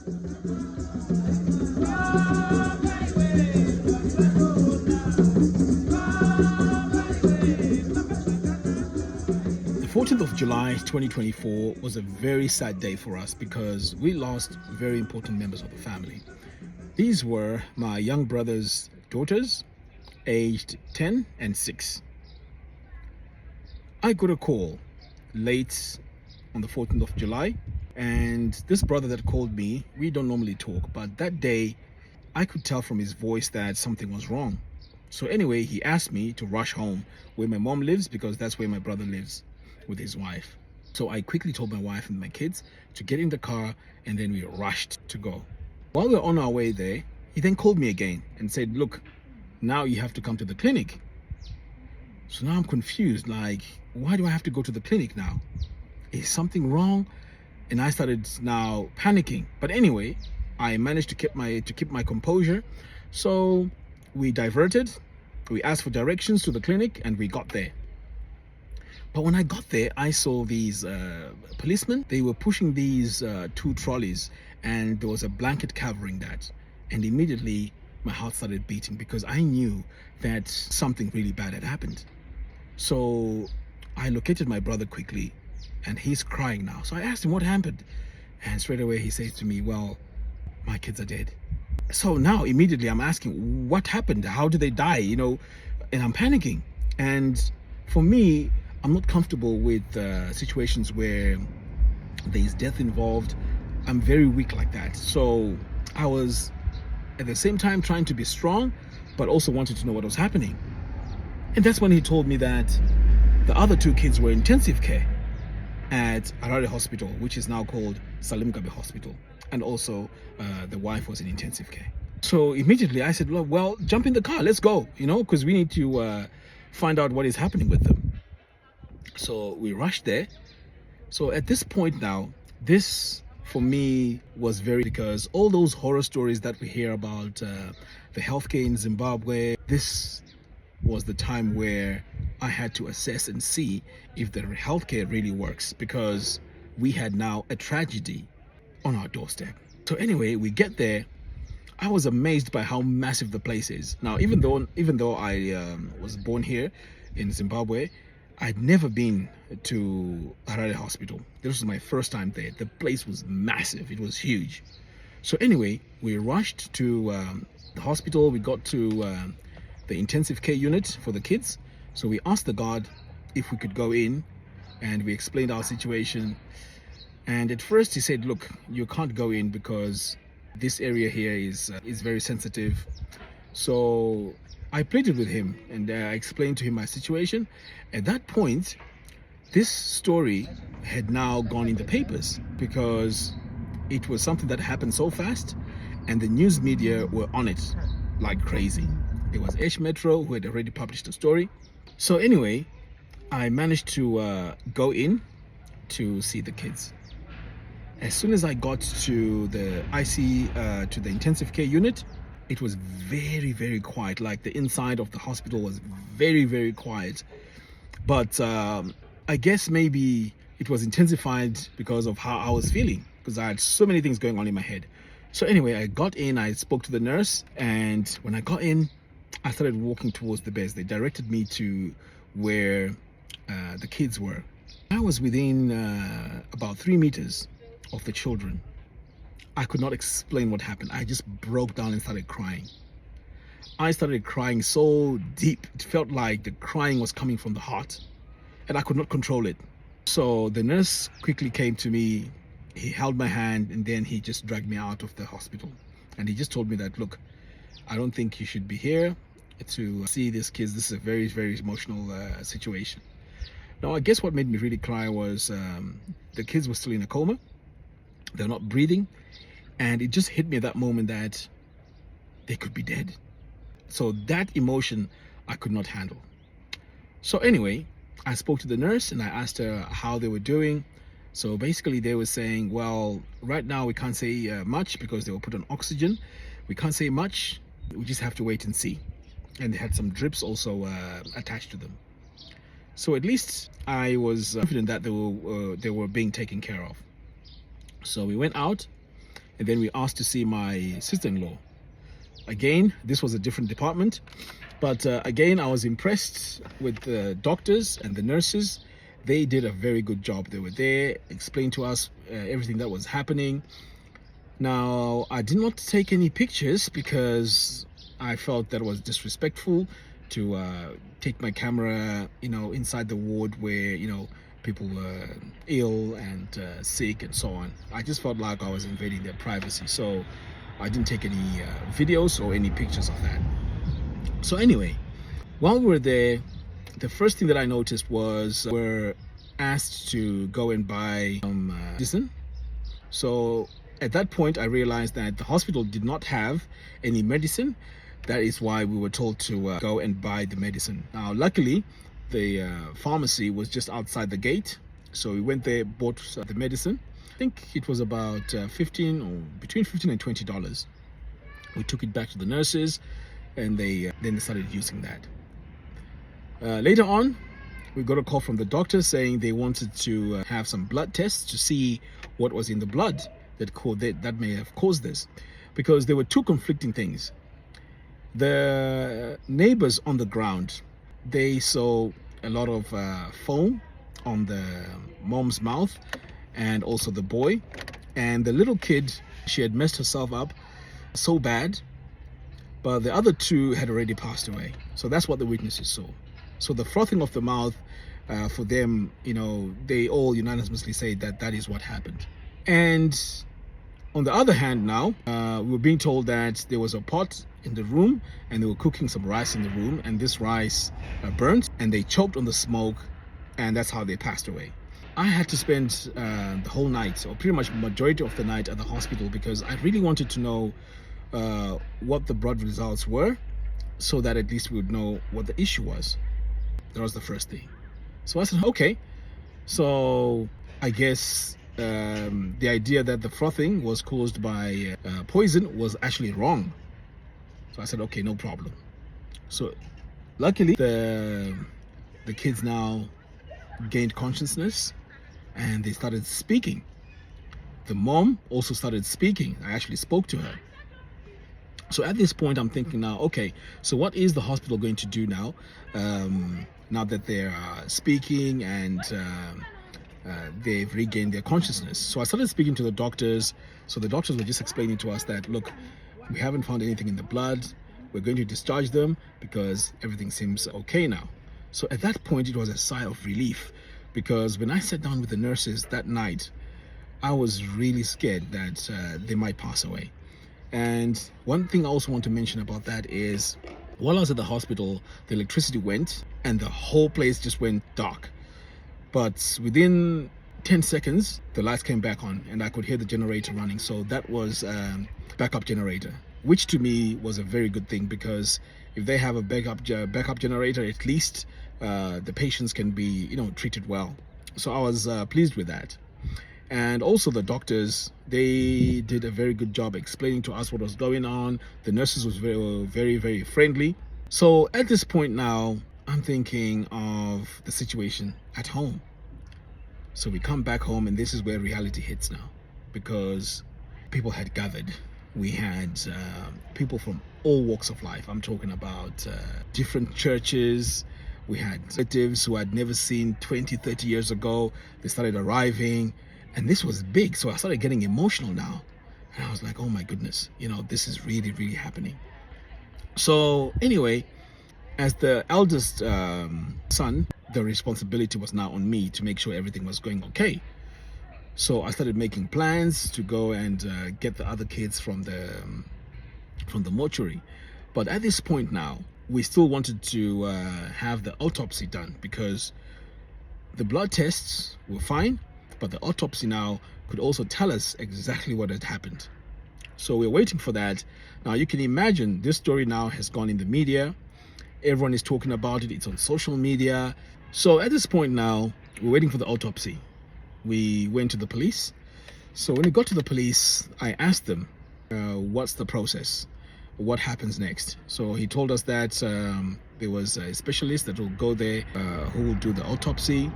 The 14th of July 2024 was a very sad day for us because we lost very important members of the family. These were my young brother's daughters, aged 10 and 6. I got a call late on the 14th of July, and this brother that called me, we don't normally talk, but that day I could tell from his voice that something was wrong. So anyway, he asked me to rush home where my mom lives because that's where my brother lives with his wife. So I quickly told my wife and my kids to get in the car, and then we rushed to go. While we were on our way there, he then called me again and said, look, now you have to come to the clinic. So now I'm confused, like, why do I have to go to the clinic now? Is something wrong? And I started now panicking. But anyway, I managed to keep my composure. So we diverted, we asked for directions to the clinic, and we got there. But when I got there, I saw these policemen. They were pushing these 2 trolleys, and there was a blanket covering that. And immediately my heart started beating because I knew that something really bad had happened. So I located my brother quickly, and he's crying now. So I asked him what happened, and straight away he says to me, well, my kids are dead. So now immediately I'm asking, what happened? How did they die? And I'm panicking. And for me, I'm not comfortable with situations where there's death involved. I'm very weak like that. So I was at the same time trying to be strong, but also wanted to know what was happening. And that's when he told me that the other 2 kids were in intensive care at Harare Hospital, which is now called Salim Gabe Hospital. And also the wife was in intensive care. So immediately I said, well, jump in the car, let's go, because we need to find out what is happening with them. So we rushed there. So at this point now, this for me was because all those horror stories that we hear about the healthcare in Zimbabwe, this was the time where I had to assess and see if the healthcare really works, because we had now a tragedy on our doorstep. So anyway, we get there. I was amazed by how massive the place is. Now, even though I was born here in Zimbabwe, I'd never been to Harare Hospital. This was my first time there. The place was massive. It was huge. So anyway, we rushed to the hospital. We got to the intensive care unit for the kids. So we asked the guard if we could go in, and we explained our situation. And at first he said, look, you can't go in because this area here is very sensitive. So I pleaded with him, and I explained to him my situation. At that point, this story had now gone in the papers because it was something that happened so fast, and the news media were on it like crazy. It was H Metro who had already published the story. So anyway, I managed to go in to see the kids. As soon as I got to the to the intensive care unit, it was very, very quiet. Like the inside of the hospital was very, very quiet. But I guess maybe it was intensified because of how I was feeling, because I had so many things going on in my head. So anyway, I got in, I spoke to the nurse, and when I got in, I started walking towards the beds. They directed me to where the kids were. I was within about 3 meters of the children. I could not explain what happened. I just broke down and started crying. I started crying so deep. It felt like the crying was coming from the heart, and I could not control it. So the nurse quickly came to me. He held my hand, and then he just dragged me out of the hospital. And he just told me that, look, I don't think you should be here to see these kids. This is a very, very emotional situation. Now, I guess what made me really cry was the kids were still in a coma. They're not breathing. And it just hit me at that moment that they could be dead. So that emotion I could not handle. So anyway, I spoke to the nurse and I asked her how they were doing. So basically they were saying, well, right now we can't say much because they were put on oxygen. We can't say much. We just have to wait and see. And they had some drips also attached to them. So at least I was confident that they were being taken care of. So we went out And then we asked to see my sister-in-law. Again, this was a different department, but again, I was impressed with the doctors and the nurses. They did a very good job. They were there, explained to us everything that was happening. Now, I did not take any pictures because I felt that was disrespectful to take my camera, inside the ward where, people were ill and sick and so on. I just felt like I was invading their privacy. So I didn't take any videos or any pictures of that. So anyway, while we were there, the first thing that I noticed was we're asked to go and buy some medicine. So at that point, I realized that the hospital did not have any medicine. That is why we were told to go and buy the medicine. Now, luckily, the pharmacy was just outside the gate. So we went there, bought the medicine. I think it was about between $15 and $20. We took it back to the nurses, and then they started using that. Later on, we got a call from the doctor saying they wanted to have some blood tests to see what was in the blood that may have caused this, because there were two conflicting things. The neighbors on the ground, they saw a lot of foam on the mom's mouth and also the boy, and the little kid, she had messed herself up so bad, but the other two had already passed away. So that's what the witnesses saw. So the frothing of the mouth, for them, they all unanimously say that is what happened. And on the other hand, now we were being told that there was a pot in the room and they were cooking some rice in the room, and this rice burnt and they choked on the smoke, and that's how they passed away. I had to spend the whole night, or pretty much majority of the night, at the hospital because I really wanted to know what the blood results were, so that at least we would know what the issue was. That was the first thing. So I said, okay. So I guess the idea that the frothing was caused by poison was actually wrong. So I said, okay, no problem. So luckily, the kids now gained consciousness and they started speaking. The mom also started speaking. I actually spoke to her. So at this point, I'm thinking now, okay, so what is the hospital going to do now? Now that they're speaking and they've regained their consciousness. So I started speaking to the doctors. So the doctors were just explaining to us that, look, we haven't found anything in the blood. We're going to discharge them because everything seems okay now. So at that point, it was a sigh of relief, because when I sat down with the nurses that night, I was really scared that they might pass away. And one thing I also want to mention about that is, while I was at the hospital, the electricity went and the whole place just went dark. But within 10 seconds, the lights came back on and I could hear the generator running. So that was a backup generator, which to me was a very good thing, because if they have a backup generator, at least the patients can be treated well. So I was pleased with that. And also the doctors, they did a very good job explaining to us what was going on. The nurses were very, very friendly. So at this point now, I'm thinking of the situation at home. So we come back home, and this is where reality hits now, because people had gathered. We had people from all walks of life. I'm talking about different churches. We had relatives who I'd never seen 20, 30 years ago. They started arriving. And this was big, so I started getting emotional now. And I was like, oh my goodness, this is really, really happening. So anyway, as the eldest son, the responsibility was now on me to make sure everything was going okay. So I started making plans to go and get the other kids from the mortuary. But at this point now, we still wanted to have the autopsy done, because the blood tests were fine, but the autopsy now could also tell us exactly what had happened. So we're waiting for that. Now you can imagine this story now has gone in the media. Everyone is talking about it. It's on social media. So at this point now, we're waiting for the autopsy. We went to the police. So when we got to the police, I asked them, what's the process? What happens next? So he told us that there was a specialist that will go there, who will do the autopsy,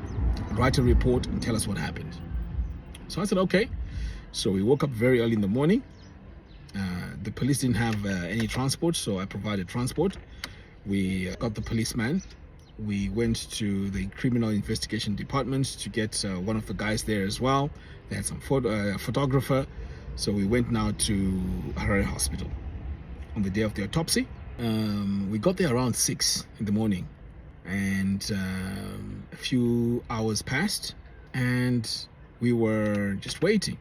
write a report, and tell us what happened. So I said, okay. So we woke up very early in the morning. The police didn't have any transport, so I provided transport. We got the policeman. We went to the criminal investigation department to get one of the guys there as well. They had some photographer. So we went now to Harare Hospital on the day of the autopsy. We got there around 6 in the morning, and a few hours passed, and we were just waiting.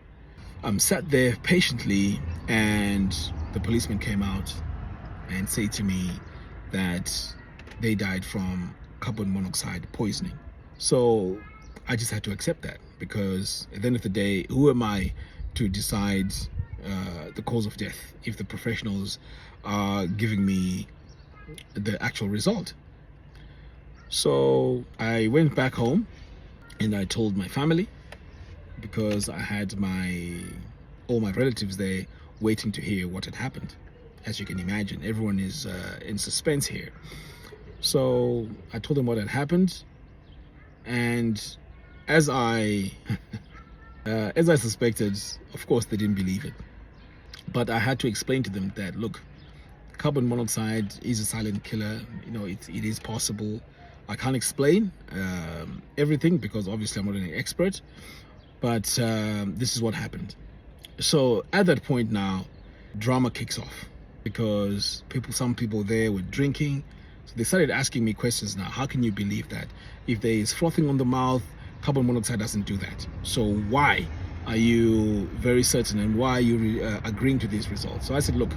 Sat there patiently, and the policeman came out and said to me that they died from carbon monoxide poisoning. So I just had to accept that, because at the end of the day, who am I to decide the cause of death if the professionals are giving me the actual result? So I went back home and I told my family, because I had all my relatives there waiting to hear what had happened. As you can imagine, everyone is in suspense here. So I told them what had happened, and as I suspected, of course they didn't believe it. But I had to explain to them that, look, carbon monoxide is a silent killer. It is possible. I can't explain everything, because obviously I'm not an expert, but this is what happened. So at that point now, drama kicks off, because some people there were drinking. So they started asking me questions now. How can you believe that? If there is frothing on the mouth, carbon monoxide doesn't do that. So why are you very certain, and why are you agreeing to these results? So I said, look,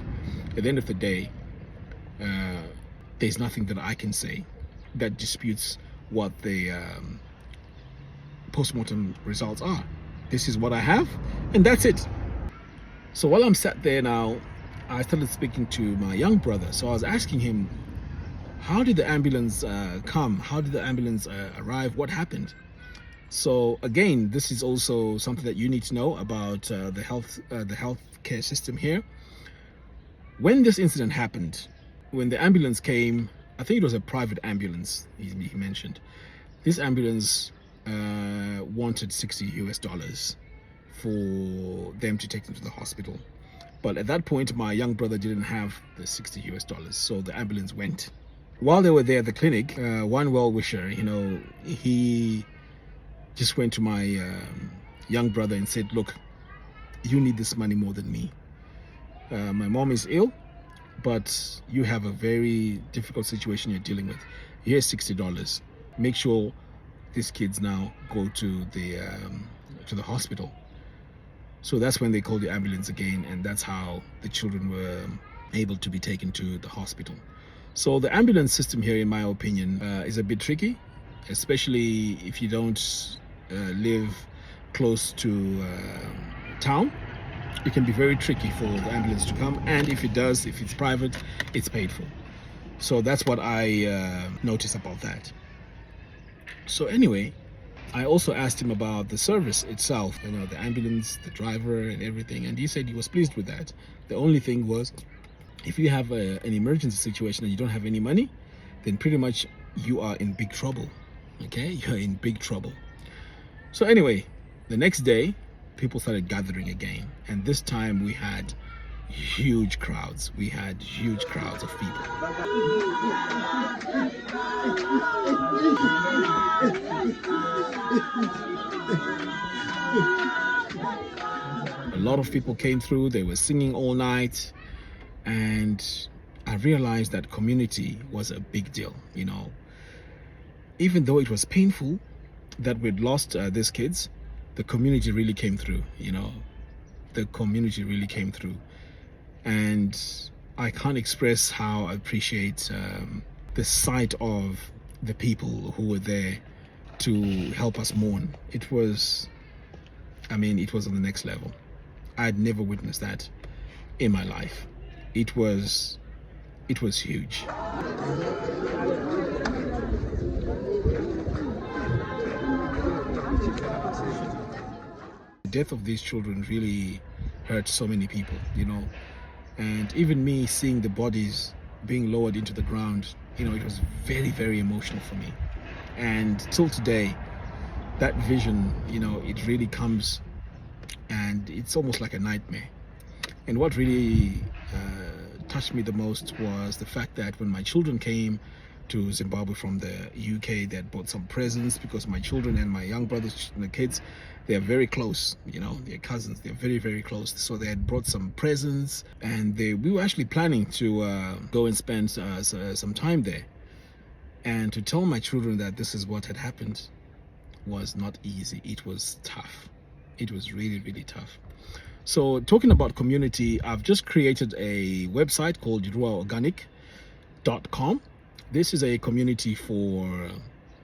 at the end of the day, there's nothing that I can say that disputes what the postmortem results are. This is what I have, and that's it. So while I'm sat there now, I started speaking to my young brother. So I was asking him, how did the ambulance come? How did the ambulance arrive? What happened? So again, this is also something that you need to know about the healthcare system here. When this incident happened, when the ambulance came, I think it was a private ambulance, he mentioned. This ambulance wanted $60 for them to take them to the hospital. But at that point, my young brother didn't have the $60, so the ambulance went. While they were there at the clinic, one well-wisher, he just went to my young brother and said, look, you need this money more than me. My mom is ill, but you have a very difficult situation you're dealing with. Here's $60. Make sure these kids now go to the hospital. So that's when they called the ambulance again, and that's how the children were able to be taken to the hospital. So the ambulance system here, in my opinion, is a bit tricky, especially if you don't live close to town. It can be very tricky for the ambulance to come, and if it does, if it's private, it's paid for. So that's what I noticed about that. So anyway, I also asked him about the service itself, the ambulance, the driver and everything, and he said he was pleased with that. The only thing was, if you have an emergency situation and you don't have any money, then pretty much you are in big trouble. Okay, you're in big trouble. So anyway, the next day, people started gathering again, and this time we had huge crowds. We had huge crowds of people. A lot of people came through. They were singing all night, and I realized that community was a big deal. Even though it was painful that we'd lost these kids, the community really came through. The community really came through, and I can't express how I appreciate the sight of the people who were there to help us mourn. It was on the next level. I'd never witnessed that in my life. It was huge. The death of these children really hurt so many people, and even me seeing the bodies being lowered into the ground, it was very, very emotional for me. And till today, that vision, it really comes and it's almost like a nightmare. And what really touched me the most was the fact that when my children came to Zimbabwe from the UK, they had bought some presents, because my children and my young brothers and the kids, they are very close, they're cousins, they're very, very close. So they had brought some presents, and we were actually planning to go and spend some time there. And to tell my children that this is what had happened was not easy. It was tough. It was really, really tough. So talking about community, I've just created a website called ruwaorganic.com. This is a community for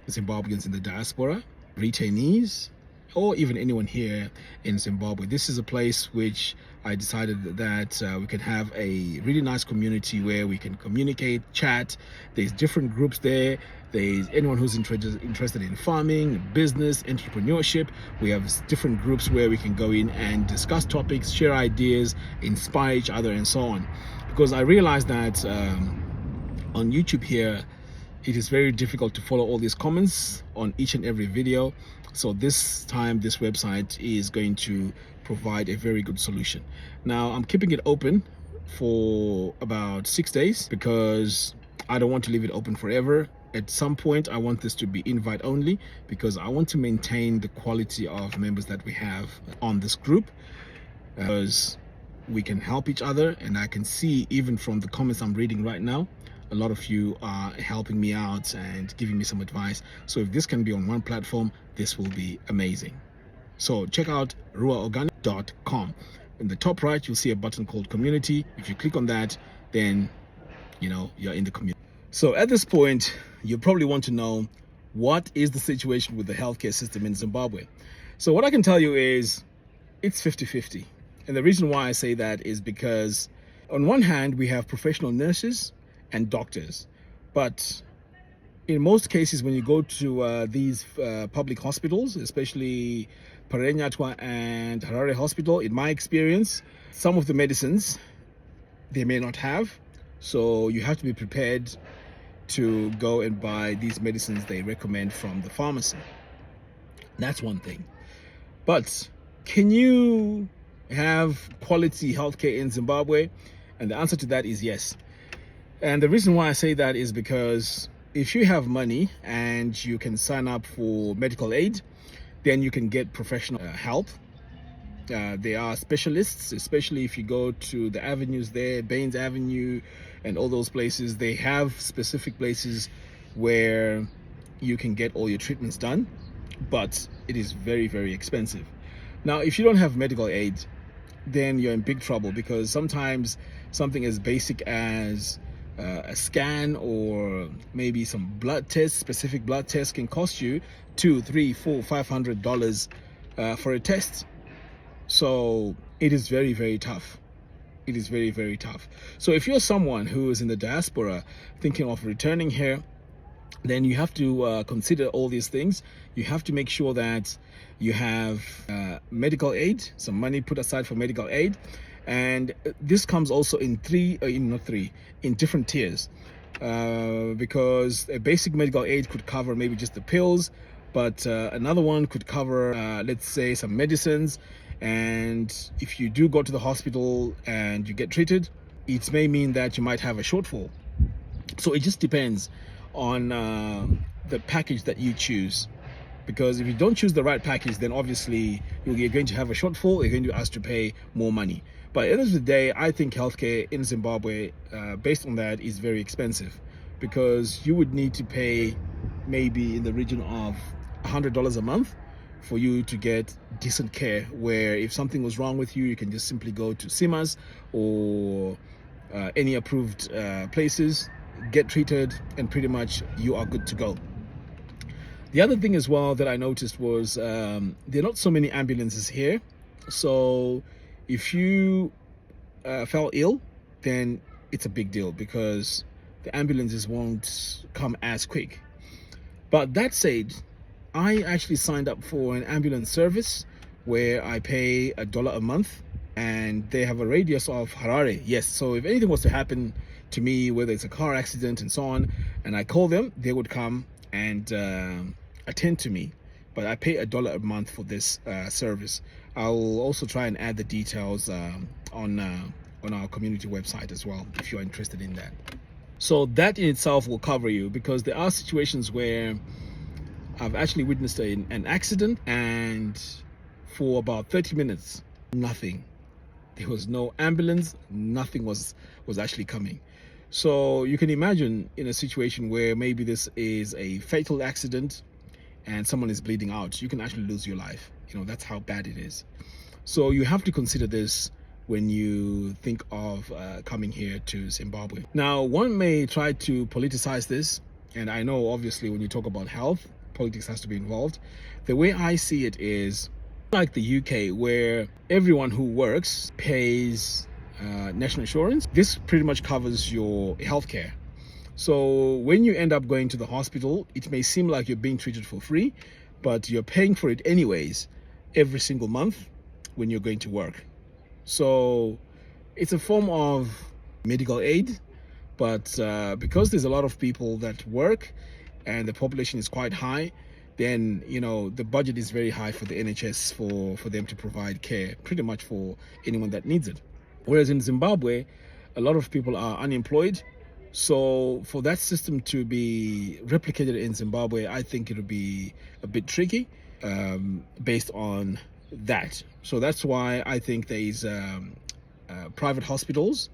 Zimbabweans in the diaspora, retainees, or even anyone here in Zimbabwe. This is a place which I decided that we can have a really nice community where we can communicate, chat. There's different groups there. There's anyone who's interested in farming, business, entrepreneurship. We have different groups where we can go in and discuss topics, share ideas, inspire each other, and so on. Because I realized that on YouTube here, it is very difficult to follow all these comments on each and every video. So this time, this website is going to provide a very good solution. Now, I'm keeping it open for about 6 days because I don't want to leave it open forever. At some point, I want this to be invite only, because I want to maintain the quality of members that we have on this group, because we can help each other. And I can see, even from the comments I'm reading right now, a lot of you are helping me out and giving me some advice. So if this can be on one platform, this will be amazing. So check out ruwaorganic.com. In the top right, you'll see a button called community. If you click on that, then you're in the community. So at this point, you probably want to know, what is the situation with the healthcare system in Zimbabwe? So what I can tell you is it's 50-50. And the reason why I say that is because on one hand, we have professional nurses and doctors, but in most cases, when you go to these public hospitals, especially Parenyatwa and Harare Hospital, in my experience, some of the medicines they may not have. So you have to be prepared to go and buy these medicines they recommend from the pharmacy. That's one thing. But can you have quality healthcare in Zimbabwe? And the answer to that is yes. And the reason why I say that is because if you have money and you can sign up for medical aid, then you can get professional help. There are specialists, especially if you go to the avenues there, Baines Avenue and all those places. They have specific places where you can get all your treatments done, but it is very, very expensive. Now, if you don't have medical aid, then you're in big trouble, because sometimes something as basic as a scan or maybe some blood tests, specific blood tests, can cost you $200, $300, $400, $500 for a test. So it is very, very tough. It is very, very tough. So if you're someone who is in the diaspora thinking of returning here, then you have to consider all these things. You have to make sure that you have medical aid, some money put aside for medical aid. And this comes also in in different tiers, because a basic medical aid could cover maybe just the pills, but another one could cover, let's say, some medicines. And if you do go to the hospital and you get treated, it may mean that you might have a shortfall. So it just depends on the package that you choose. Because if you don't choose the right package, then obviously you're going to have a shortfall. You're going to ask to pay more money. But at the end of the day, I think healthcare in Zimbabwe, based on that, is very expensive, because you would need to pay maybe in the region of $100 a month for you to get decent care, where if something was wrong with you, you can just simply go to SIMAs or any approved places, get treated, and pretty much you are good to go. The other thing as well that I noticed was there are not so many ambulances here. So if you fell ill, then it's a big deal, because the ambulances won't come as quick. But that said, I actually signed up for an ambulance service where I pay $1 a month, and they have a radius of Harare. Yes, so if anything was to happen to me, whether it's a car accident and so on, and I call them, they would come and attend to me. but I pay $1 a month for this service. I'll also try and add the details on our community website as well, if you're interested in that. So that in itself will cover you, because there are situations where I've actually witnessed an accident, and for about 30 minutes, nothing. There was no ambulance, nothing was actually coming. So you can imagine in a situation where maybe this is a fatal accident and someone is bleeding out, you can actually lose your life. That's how bad it is. So you have to consider this when you think of coming here to Zimbabwe. Now, one may try to politicize this, and I know obviously when you talk about health, politics has to be involved. The way I see it is like the UK, where everyone who works pays national insurance. This pretty much covers your healthcare. So when you end up going to the hospital, it may seem like you're being treated for free, but you're paying for it anyways every single month when you're going to work. So it's a form of medical aid, but because there's a lot of people that work and the population is quite high, then the budget is very high for the NHS for them to provide care pretty much for anyone that needs it. Whereas in Zimbabwe, a lot of people are unemployed. So for that system to be replicated in Zimbabwe, I think it would be a bit tricky based on that. So that's why I think there is private hospitals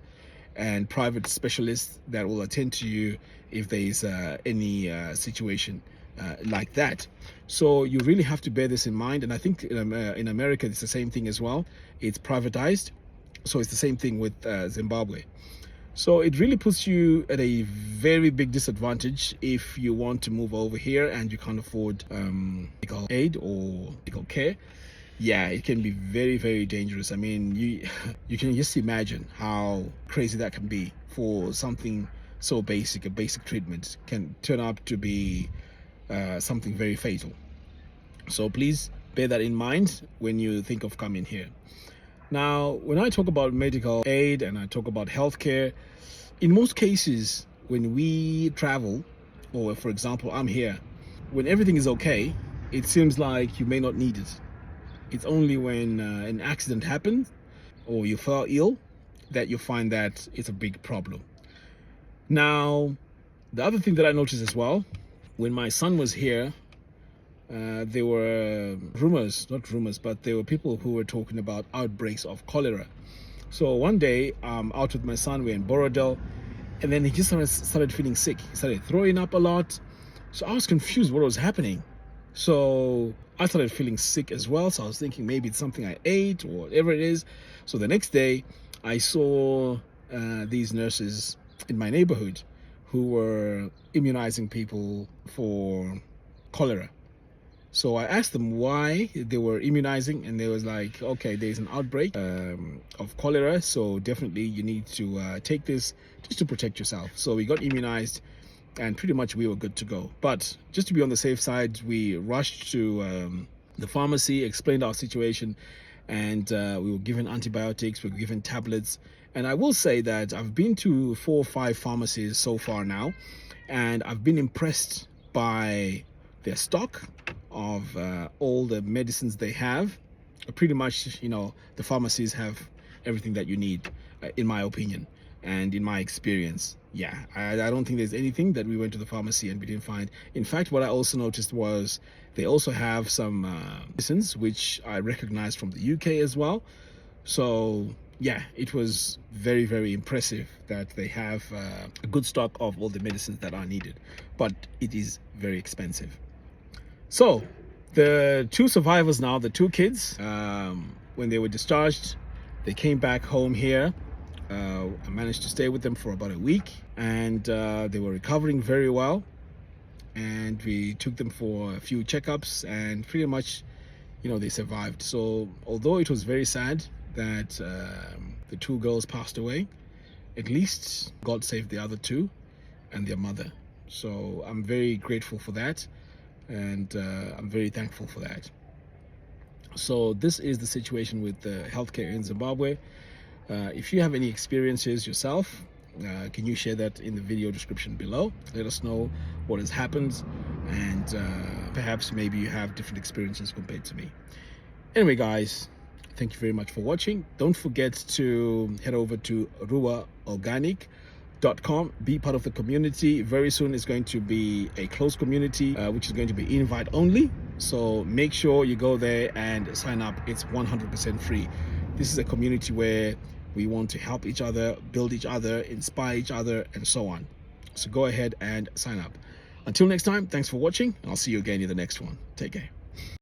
and private specialists that will attend to you if there is any situation like that. So you really have to bear this in mind. And I think in America, it's the same thing as well. It's privatized. So it's the same thing with Zimbabwe. So it really puts you at a very big disadvantage if you want to move over here and you can't afford medical aid or medical care. Yeah, it can be very, very dangerous. I mean, you can just imagine how crazy that can be for something so basic. A basic treatment can turn out to be something very fatal. So please bear that in mind when you think of coming here. Now, when I talk about medical aid and I talk about healthcare, in most cases, when we travel, or for example, I'm here, when everything is okay, it seems like you may not need it. It's only when an accident happens or you fell ill that you find that it's a big problem. Now, the other thing that I noticed as well, when my son was here, there were there were people who were talking about outbreaks of cholera. So one day, out with my son, we're in Borodale, and then he just started feeling sick. He started throwing up a lot. So I was confused what was happening. So I started feeling sick as well. So I was thinking maybe it's something I ate or whatever it is. So the next day, I saw these nurses in my neighborhood who were immunizing people for cholera. So I asked them why they were immunizing, and they was like, okay, there's an outbreak of cholera, so definitely you need to take this just to protect yourself. So we got immunized, and pretty much we were good to go. But just to be on the safe side, we rushed to the pharmacy, explained our situation, and we were given antibiotics, we were given tablets. And I will say that I've been to 4 or 5 pharmacies so far now, and I've been impressed by their stock of all the medicines they have. Pretty much, the pharmacies have everything that you need, in my opinion and in my experience. Yeah, I don't think there's anything that we went to the pharmacy and we didn't find. In fact, what I also noticed was they also have some medicines which I recognized from the UK as well. So yeah, it was very, very impressive that they have a good stock of all the medicines that are needed, but it is very expensive. So the 2 survivors now, the 2 kids, when they were discharged, they came back home here. I managed to stay with them for about a week, and they were recovering very well. And we took them for a few checkups, and pretty much, they survived. So although it was very sad that the 2 girls passed away, at least God saved the other 2 and their mother. So I'm very grateful for that. And I'm very thankful for that. So this is the situation with the healthcare in Zimbabwe. If you have any experiences yourself, Can you share that in the video description below? Let us know what has happened, and perhaps maybe you have different experiences compared to me. Anyway, guys, thank you very much for watching. Don't forget to head over to ruwaorganic.com. Be part of the community. Very soon it's going to be a closed community, which is going to be invite only. So make sure you go there and sign up. It's 100% free. This is a community where we want to help each other, build each other, inspire each other, and so on. So go ahead and sign up. Until next time, thanks for watching, and I'll see you again in the next one. Take care.